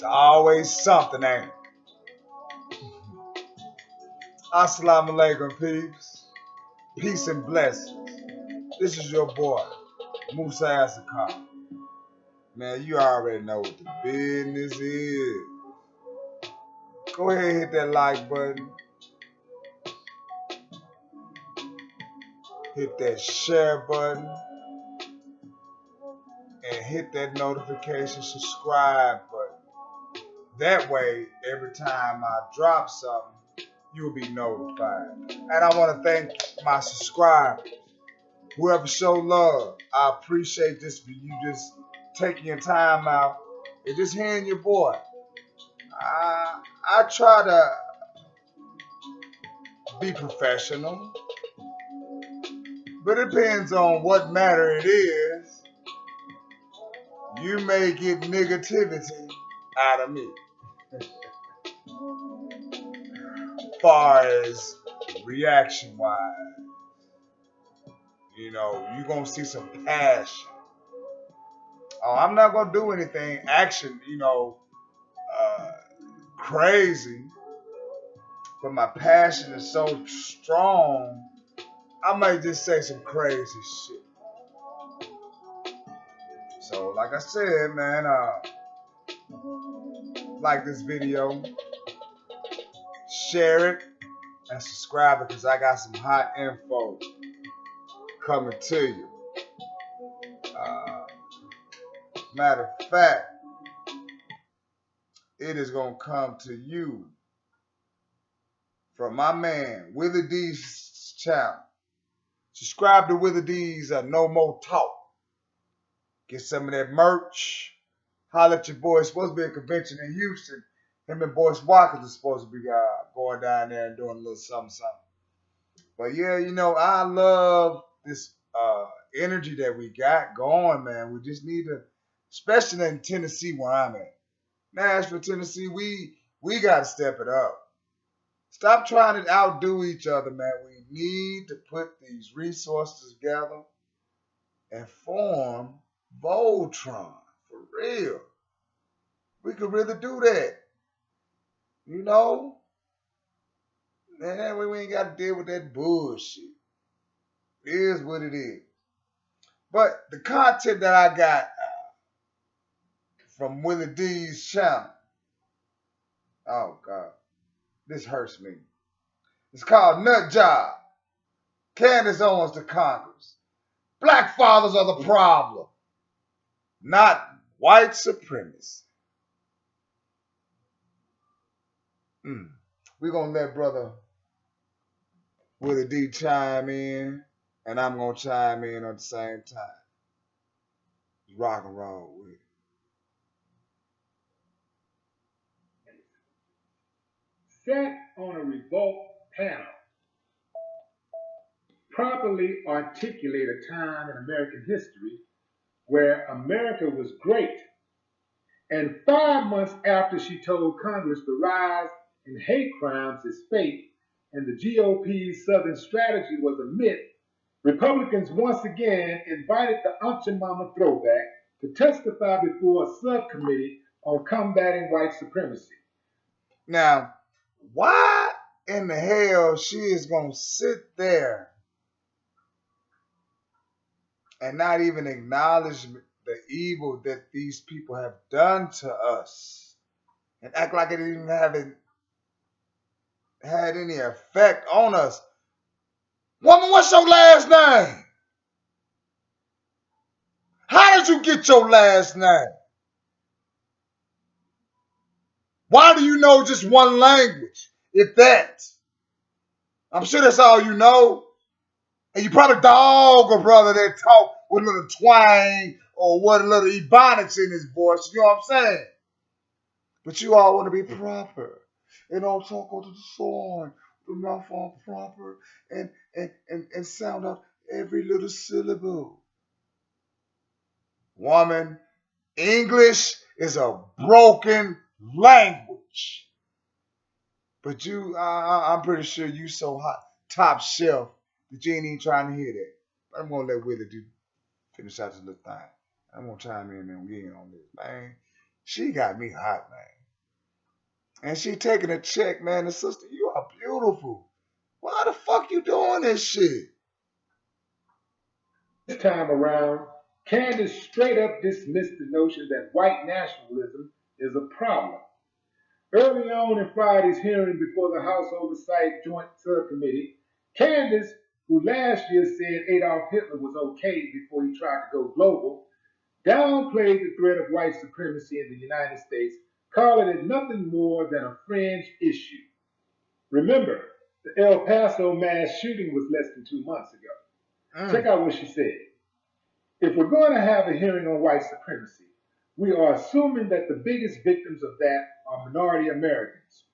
It's always something, ain't it? Assalamu alaikum, peeps. Peace and blessings. This is your boy, Musa Asakar. Man, you already know what the business is. Go ahead and hit that like button. Hit that share button. And hit that notification subscribe button. That way, every time I drop something, you'll be notified. And I want to thank my subscribers. Whoever show love, I appreciate this for you just taking your time out and just hearing your boy. I try to be professional, but it depends on what matter it is. You may get negativity out of me. Far as reaction wise, you're gonna see some passion. Oh, I'm not gonna do anything action, uh, crazy, but my passion is so strong. I might just say some crazy shit. So, like I said, man, like this video, share it, and subscribe because I got some hot info coming to you. Matter of fact, it is gonna come to you from my man Willie D's channel. Subscribe to Willie D's No More Talk. Get some of that merch. Holla at your boy. It's supposed to be a convention in Houston. Him and Boyce Watkins are supposed to be going down there and doing a little something. But yeah, I love this energy that we got going, man. We just need to, especially in Tennessee where I'm at. Nashville, Tennessee, we got to step it up. Stop trying to outdo each other, man. We need to put these resources together and form Voltron. For real. We could really do that. And that way we ain't got to deal with that bullshit. It is what it is. But the content that I got from Willie D's channel, oh God, this hurts me. It's called Nut Job. Candice Owens to Congress. Black fathers are the problem, not white supremacy. We're going to let brother Willie D chime in, and I'm going to chime in at the same time. Rock and roll with it. Set on a revolt panel. Properly articulate a time in American history where America was great. And 5 months after she told Congress the rise in hate crimes is fake and the GOP's Southern strategy was a myth, Republicans once again invited the Aunt Mama throwback to testify before a subcommittee on combating white supremacy. Now, why in the hell she is going to sit there and not even acknowledge the evil that these people have done to us and act like it even haven't had any effect on us? Woman, what's your last name? How did you get your last name? Why do you know just one language, if that? I'm sure that's all you know. And you probably dog a brother that talk with a little twang or what a little ebonics in his voice. You know what I'm saying? But you all want to be proper. And all talk over the song, the mouth all proper, and sound out every little syllable. Woman, English is a broken language. But I'm pretty sure you so hot, top shelf, that you ain't even trying to hear that. But I'm going to let Willie finish out this little thing. I'm going to chime in and get in on this, man. She got me hot, man. And she taking a check, man. And sister, you are beautiful. Why the fuck you doing this shit? This time around, Candice straight up dismissed the notion that white nationalism is a problem. Early on in Friday's hearing before the House Oversight Joint Subcommittee, Candice, who last year said Adolf Hitler was okay before he tried to go global, downplayed the threat of white supremacy in the United States, calling it nothing more than a fringe issue. Remember, the El Paso mass shooting was less than 2 months ago. Check out what she said. If we're going to have a hearing on white supremacy, we are assuming that the biggest victims of that are minority Americans.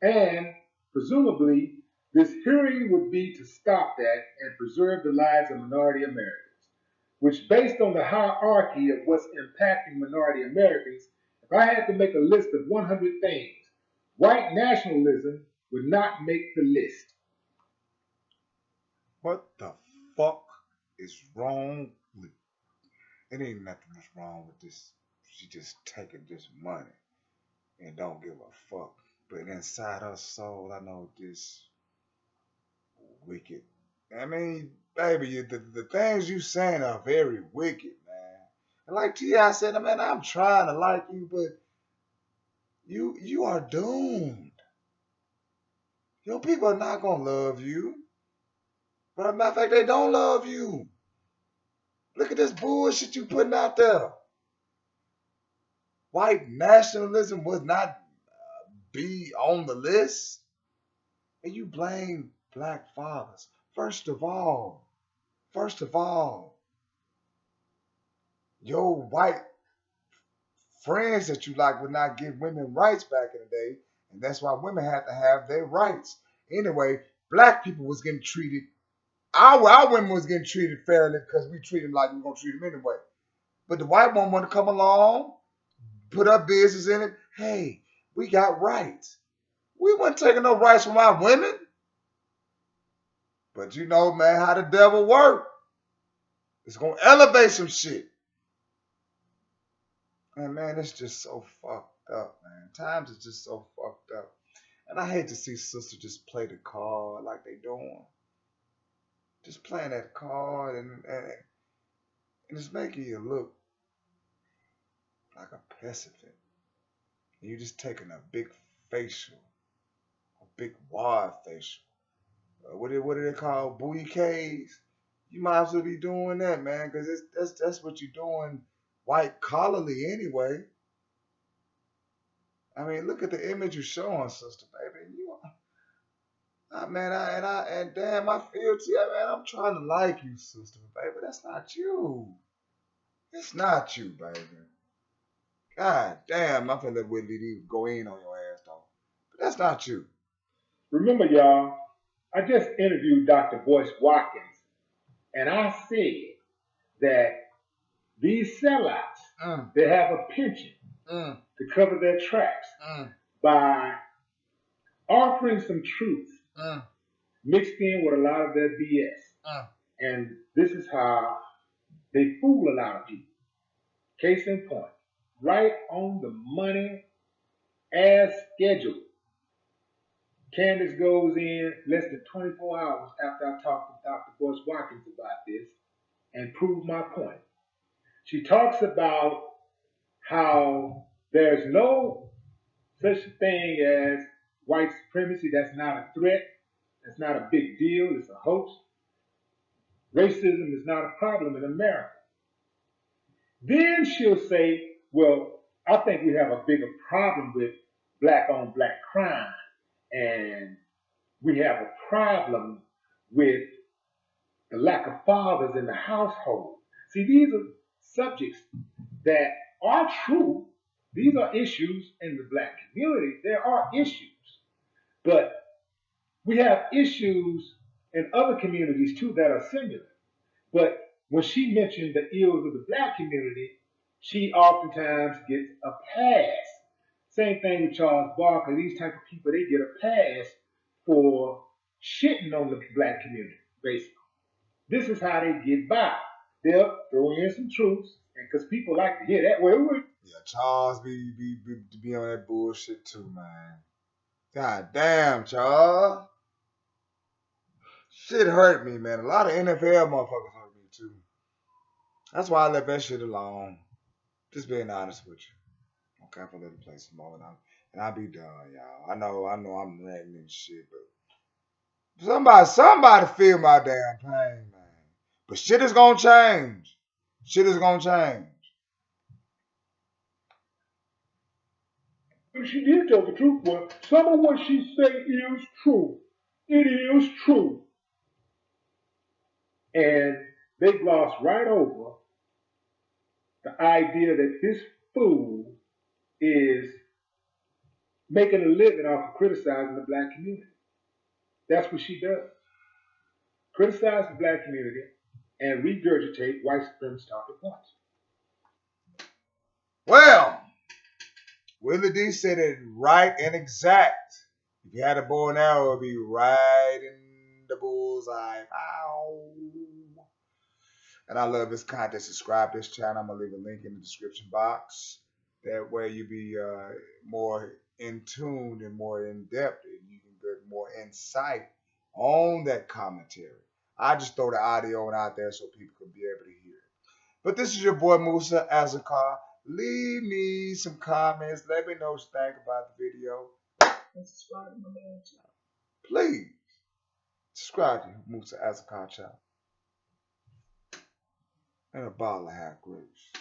And presumably, this hearing would be to stop that and preserve the lives of minority Americans, which, based on the hierarchy of what's impacting minority Americans, if I had to make a list of 100 things, white nationalism would not make the list. What the fuck is wrong with it? Ain't nothing that's wrong with this. She just taking this money and don't give a fuck. But inside her soul, I know this wicked. I mean, baby, the things you saying are very wicked, man. And like T.I. said, man, I'm trying to like you, but you are doomed. Your people are not gonna love you. But as a matter of fact, they don't love you. Look at this bullshit you putting out there. White nationalism would not be on the list. And you blame black fathers. First of all, your white friends that you like would not give women rights back in the day. And that's why women had to have their rights. Anyway, black people was getting treated, our women was getting treated fairly because we treat them like we're going to treat them anyway. But the white woman want to come along, put our business in it. Hey, we got rights. We wasn't taking no rights from our women. But you know, man, how the devil work. It's going to elevate some shit. And man, it's just so fucked up, man. Times is just so fucked up. And I hate to see sisters just play the card like they doing. Just playing that card and it's making you look like a pessimist. And you're just taking a big facial, a big wide facial. What do they call booty K's? You might as well be doing that, man, because that's what you're doing white collarly anyway. I mean, look at the image you're showing, sister, baby. And damn, I feel to you, man. I'm trying to like you, sister, baby. That's not you. It's not you, baby. God damn, I'm finna let Whitney go in on your ass, though. But that's not you. Remember, y'all, I just interviewed Dr. Boyce Watkins, and I said that these sellouts, they have a penchant to cover their tracks by offering some truth mixed in with a lot of their BS. And this is how they fool a lot of people. Case in point, right on the money as scheduled. Candice goes in less than 24 hours after I talked to Dr. Boyce Watkins about this and proved my point. She talks about how there's no such thing as white supremacy. That's not a threat. That's not a big deal. It's a hoax. Racism is not a problem in America. Then she'll say, well, I think we have a bigger problem with black on black crime. And we have a problem with the lack of fathers in the household. See, these are subjects that are true. These are issues in the black community. There are issues. But we have issues in other communities too that are similar. But when she mentioned the ills of the black community, she oftentimes gets a pass. Same thing with Charles Barkley. These type of people, they get a pass for shitting on the black community, basically. This is how they get by. They'll throw in some truths, and because people like to hear that. Well, Yeah, Charles be on that bullshit too, man. God damn, Charles. Shit hurt me, man. A lot of NFL motherfuckers hurt me too. That's why I left that shit alone. Just being honest with you. Okay, I'm gonna let it play some more, and I'll be done, y'all. I know, I'm ranting and shit, but somebody feel my damn pain, man. But shit is gonna change. Shit is gonna change. She did tell the truth, but some of what she say is true. It is true. And they gloss right over the idea that this fool is making a living off of criticizing the black community. That's what she does. Criticize the black community and regurgitate white supremacist talking points. Well, Willie D said it right and exact. If you had a bow and arrow, it'd be right in the bullseye. Ow. And I love this content. Subscribe to this channel. I'm gonna leave a link in the description box. That way you be more in tune and more in depth, and you can get more insight on that commentary. I just throw the audio out there so people can be able to hear it. But this is your boy Musa Azakar. Leave me some comments. Let me know what you think about the video. And subscribe to my main channel. Please subscribe to Musa Azakar channel. And a bottle of half grapes.